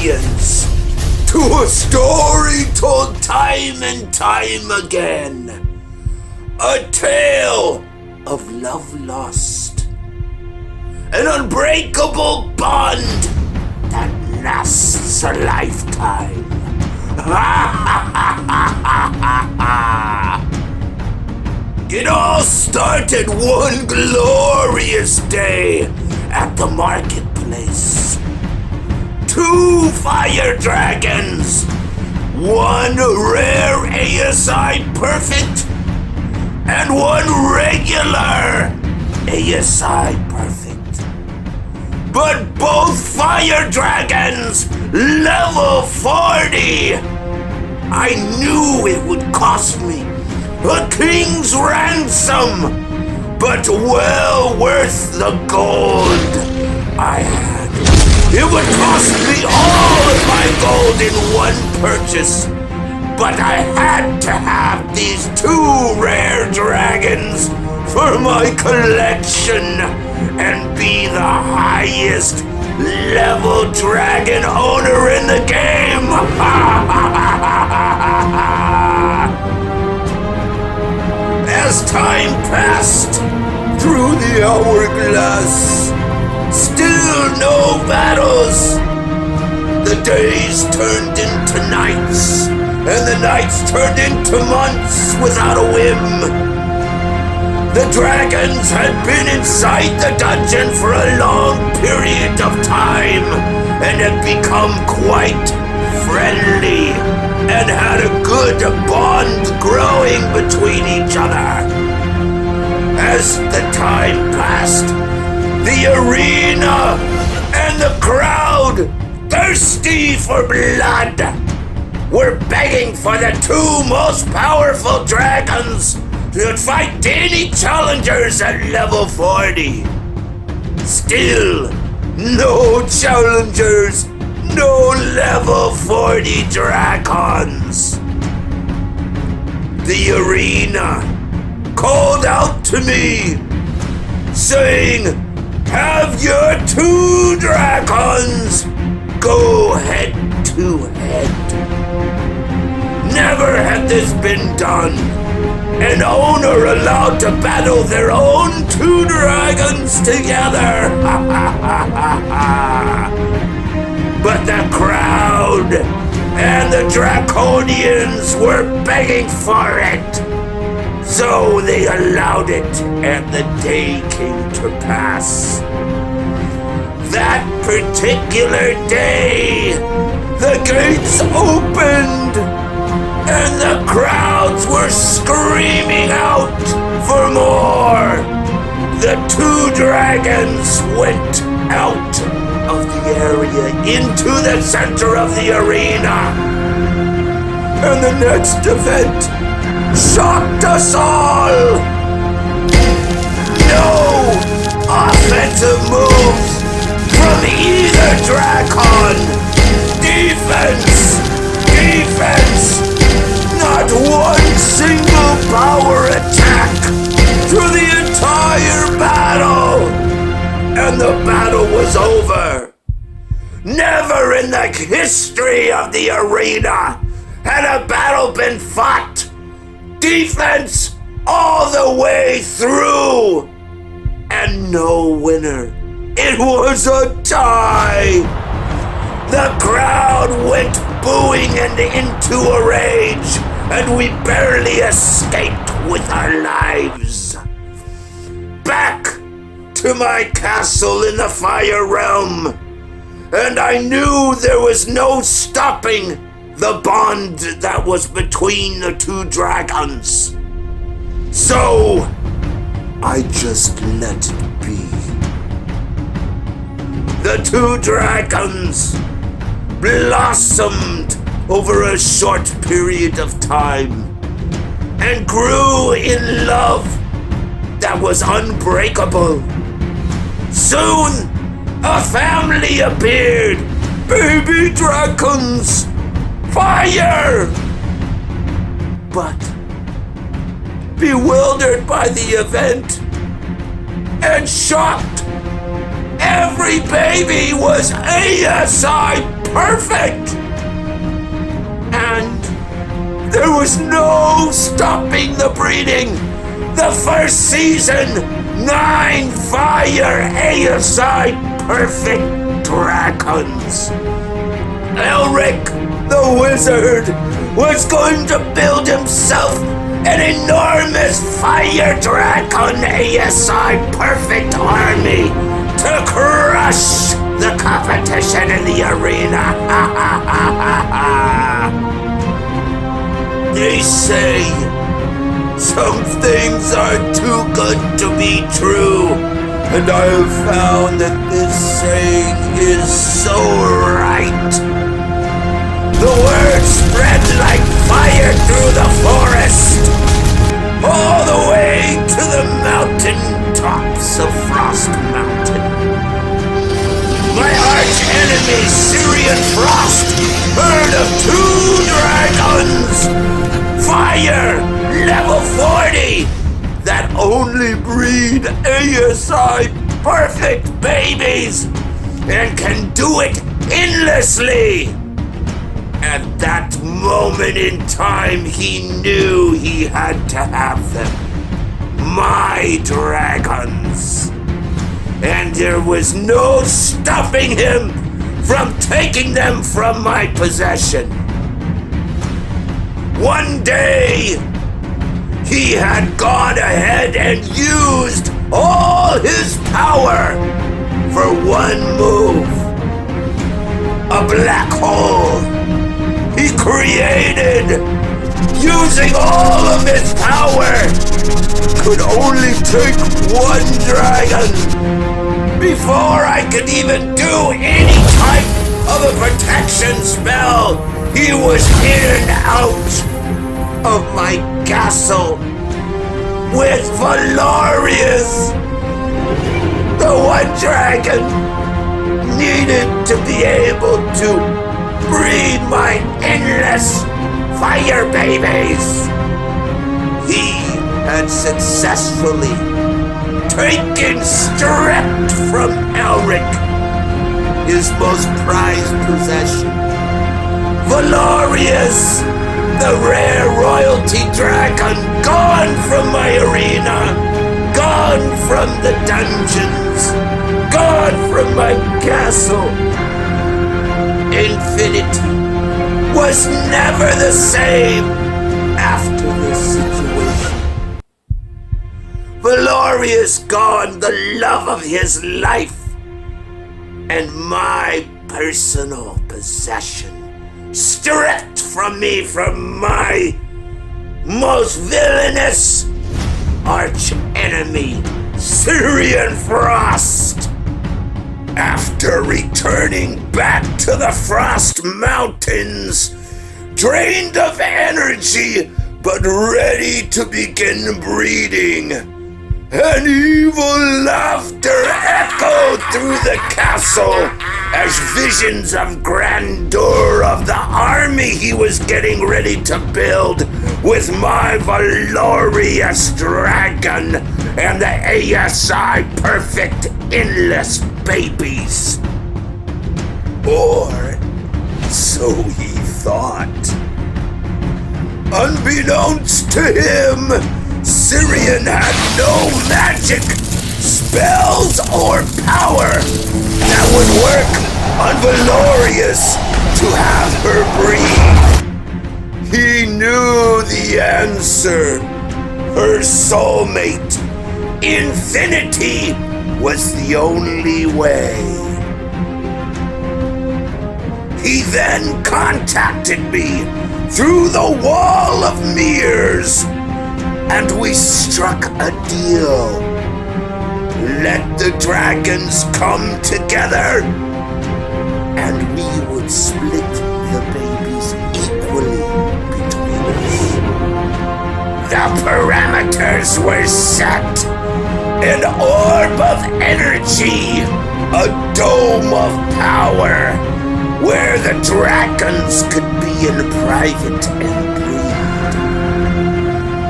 audience to a story told time and time again. A tale of love lost. An unbreakable bond that lasts a lifetime. It all started one glorious day at the marketplace. 2 fire dragons, 1 rare ASI Perfect, and 1 regular ASI Perfect. But both fire dragons, level 40. I knew it would cost me a king's ransom, but well worth the gold I had. It would cost me all of my gold in one purchase, but I had to have these 2 rare dragons for my collection and be the highest level dragon owner in the game. As time passed through the hourglass, still no battles. The days turned into nights, and the nights turned into months without a whim. The dragons had been inside the dungeon for a long period of time and had become quite friendly and had a good bond growing between each other. As the time passed, the arena and the crowd, thirsty for blood, were begging for the 2 most powerful dragons to fight any challengers at level 40. Still, no challengers, no level 40 Drakons. The arena called out to me, saying, "Have your 2 Drakons go head to head." Never had this been done. An owner allowed to battle their own 2 dragons together. But the crowd and the Draconians were begging for it. So they allowed it, and the day came to pass. That particular day, the gates opened, and the crowds were screaming out for more. The 2 dragons went out of the area into the center of the arena. And the next event shocked us all. No offensive moves from either Drakon. Defense! Not one single power attack through the entire battle! And the battle was over. Never in the history of the arena had a battle been fought. Defense all the way through. And no winner. It was a tie. The crowd went booing and into a rage, and we barely escaped with our lives. Back to my castle in the Fire Realm, and I knew there was no stopping the bond that was between the 2 dragons. So, I just let it be. The 2 dragons blossomed over a short period of time and grew in love that was unbreakable. Soon, a family appeared. Baby Drakons! Fire! But, bewildered by the event and shocked, every baby was ASI perfect! And there was no stopping the breeding. The first season, 9 Fire ASI Perfect Drakons. Elric the Wizard was going to build himself an enormous Fire Drakon ASI Perfect army to crush the competition in the arena. They say some things are too good to be true, and I have found that this saying is so right. The word spread like fire through the forest, all the way to the mountain tops of Frost Mountain. My arch enemy, Syrian Frost, heard of 2 dragons, Fire, level 40, that only breed ASI Perfect babies and can do it endlessly. At that moment in time, he knew he had to have them. My dragons. And there was no stopping him from taking them from my possession. One day, he had gone ahead and used all his power for one move. A black hole he created using all of his power could only take 1 dragon. Before I could even do any type of a protection spell, he was in and out of my castle with Valorius. The 1 dragon needed to be able to breed my endless fire babies. He had successfully taken stripped from Elric his most prized possession. Valorius, the rare royalty dragon, gone from my arena, gone from the dungeons, gone from my castle. Infinity was never the same after this situation. Valorius gone, the love of his life, and my personal possession stripped from me from my most villainous arch enemy, Syrian Frost. After returning back to the Frost Mountains, drained of energy but ready to begin breeding, an evil laughter echoed through the castle as visions of grandeur of the army he was getting ready to build with my Valorius dragon and the ASI Perfect endless babies. Or so he thought. Unbeknownst to him, Syrian had no magic, spells, or power that would work on Valorius to have her breed. He knew the answer. Her soulmate, Infinity, was the only way. He then contacted me through the wall of mirrors, and we struck a deal. Let the dragons come together, and we would split the babies equally between us. The parameters were set. An orb of energy, a dome of power, where the dragons could be in private and breed.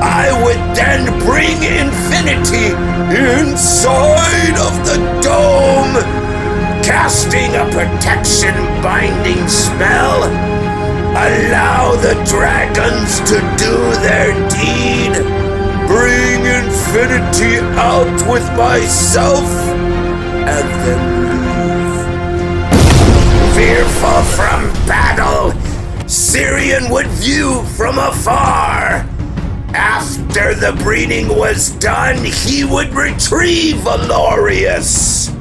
I would then bring Infinity inside of the dome, casting a protection binding spell, allow the dragons to do their deed, bring infinity out with myself, and then leave. Fearful from battle, Syrian would view from afar. After the breeding was done, he would retrieve Valorius.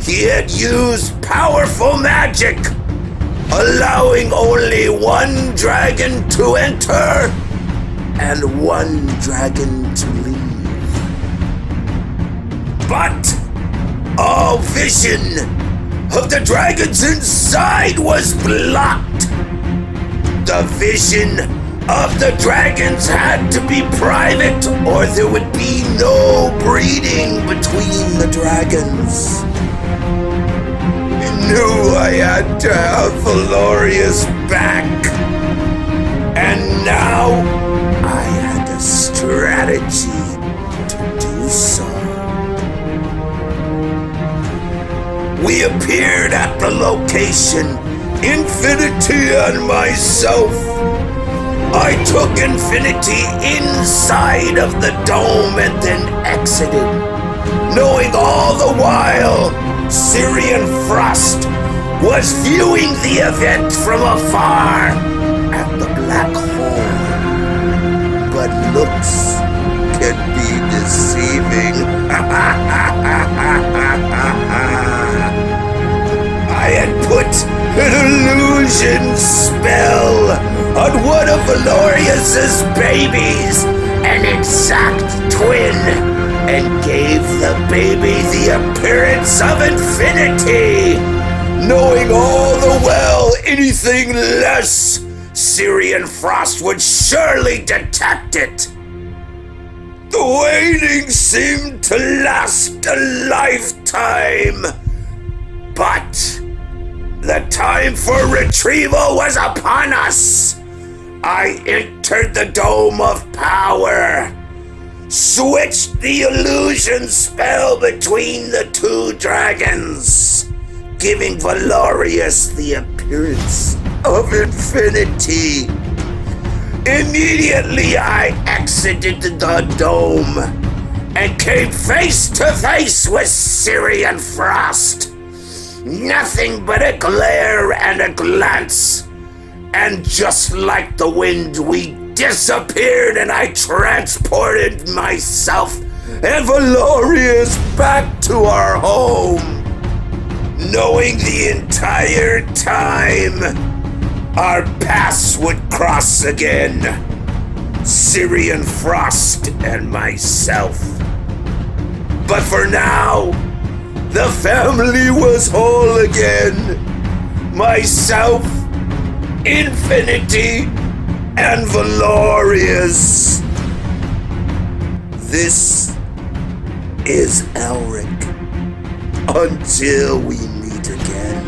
He had used powerful magic, allowing only one dragon to enter and one dragon to leave. But all vision of the dragons inside was blocked. The vision of the dragons had to be private, or there would be no breeding between the dragons. I knew I had to have Valorius back, and now I had a strategy to do so. We appeared at the location, Infinity and myself. I took Infinity inside of the dome and then exited, knowing all the while Syrian Frost was viewing the event from afar at the black hole. But looks can be deceiving. I had put an illusion spell on one of Valorius's babies, an exact twin, and gave the baby the appearance of infinity, knowing all the well anything less, Syrian Frost would surely detect it. The waiting seemed to last a lifetime, but the time for retrieval was upon us. I entered the Dome of Power, switched the illusion spell between the two dragons, giving Valorius the appearance of infinity. Immediately I exited the dome and came face to face with Syrian Frost. Nothing but a glare and a glance, and just like the wind we disappeared, and I transported myself and Valorius back to our home, knowing the entire time our paths would cross again, Syrian Frost and myself. But for now, the family was whole again. Myself, Infinity, and Valorius. This is Elric. Until we meet again.